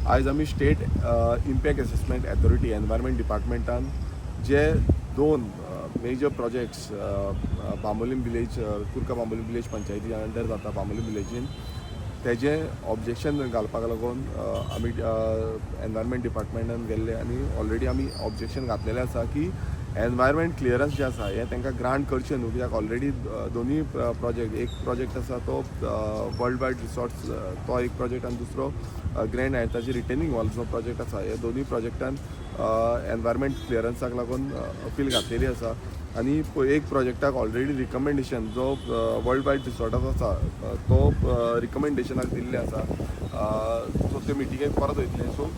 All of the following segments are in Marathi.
आयज आमी state impact assessment authority environment डिपार्टमेंटान जे 2 major projects Bambolim village Curca Bambolim village पंचायती अंडर जाता बांबोलीम विलेजीन तेजें ऑब्जेक्शन घालपाक लागून आमी एनवायरमेंट डिपार्टमेंटान गेल्ले आनी ऑलरेडी आमी ऑब्जेक्शन घातलेलें आसा की एनवायरमेंट क्लियरन्स जे आसा हे तांकां ग्रांट करचें न्हू कित्याक ऑलरेडी दोनूय प्रोजेक्ट एक प्रोजेक्ट आसा तो वर्ल्ड वायड रिसॉर्ट्स तो एक प्रोजेक्ट आनी दुसरो ग्रँड हायताची रिटेनिंग वॉल्सचो प्रोजेक्ट आसा हे दोनूय प्रोजेक्टान एनवायरमेंट क्लियरन्साक लागून अपील घातलेली आसा आनी एक प्रोजेक्टाक ऑलरेडी रिकमेंडेशन जो वर्ल्ड वायड रिसॉर्टाचो आसा तो रिकमेंडेशनाक दिल्ले आसा सो ते मिटिंगेक परत वयतले सो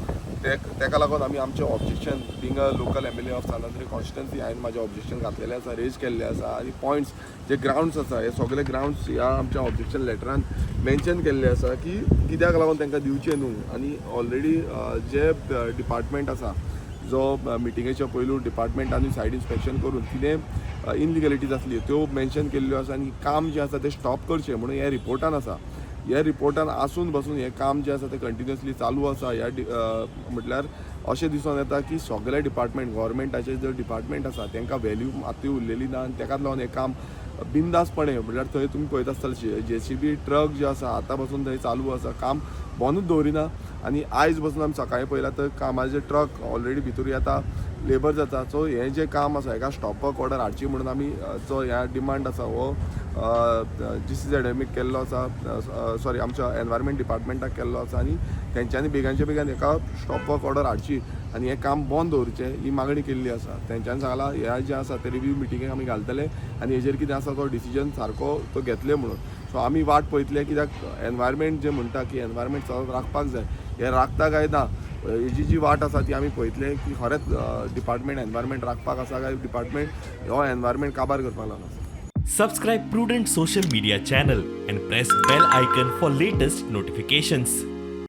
तेका लागून आमी आमचें objection being a local M L A of St Andre constituency हांवें म्हाजें ऑब्जेक्शन घातलेलें आसा रेज केल्लें आसा आनी पॉयंट्स जे ग्रावंड्स आसा हे सगळे ग्रावंड्स ह्या आमच्या ऑब्जेक्शन लेटरान मेन्शन केल्ले आसा की कित्याक लागून तांकां दिवचें न्हू आनी ऑलरेडी जे डिपार्टमेंट आसा जो मिटिंगेच्या पयलू डिपार्टमेंटांनी सायड इन्स्पेक्शन करून कितें इनलिगलिटीज आसली त्यो मेन्शन केल्ल्यो आसा आनी काम जें आसा तें स्टॉप करचें म्हणून हे रिपोर्टान आसा ह्या रिपोर्टान आसून बसून हें काम जें आसा तें कंटिन्युअसली चालू आसा ह्या म्हटल्यार अशें दिसून येता की सगळे डिपार्टमेंट गव्हर्मेंटाचे जे डिपार्टमेंट आसा तांकां व्हॅल्यू मातूय उरलेली ना आनी ताकाच लागून हें काम बिनदासपणे म्हटल्यार थंय तुमी पळयत आसतले JCB ट्रक जे आसा आतां पासून थंय चालू आसा काम बंदूच दवरिना आनी आयज बसून आमी सकाळीं पळयलां तर कामाचे ट्रक ऑलरेडी भितर येता लेबर जाता सो हें जें काम आसा हेका स्टॉपवर्क ऑर्डर हाडची म्हणून आमी जो ह्या डिमांड आसा हो GCZMक केल्लो आसा सॉरी आमच्या एनवायरमेंट डिपार्टमेंटाक केल्लो आसा आनी तेंच्यांनी बेगांच्या बेगान हेका स्टॉपवर्क ऑर्डर हाडची आनी हें काम बंद दवरचें ही मागणी केल्ली आसा तेंच्यांनी सांगलां ह्या जें आसा ते रिव्यू मिटिंगेक आमी घालतले आनी हेजेर कितें आसा तो डिसिजन सारको तो घेतले म्हणून सो आमी वाट पळयतले कित्याक एनवायरमेंट जें म्हणटा की एनवायरमेंट सदांच राखपाक जाय हें राखता काय ना हेजी जी वाट आसा ती आमी पळयतले की खरेंच डिपार्टमेंट एनवायरमेंट राखपाक आसा काय डिपार्टमेंट हो एनवायरमेंट काबार करपाक लागला आसा. Subscribe Prudent social media channel and press bell icon for latest notifications.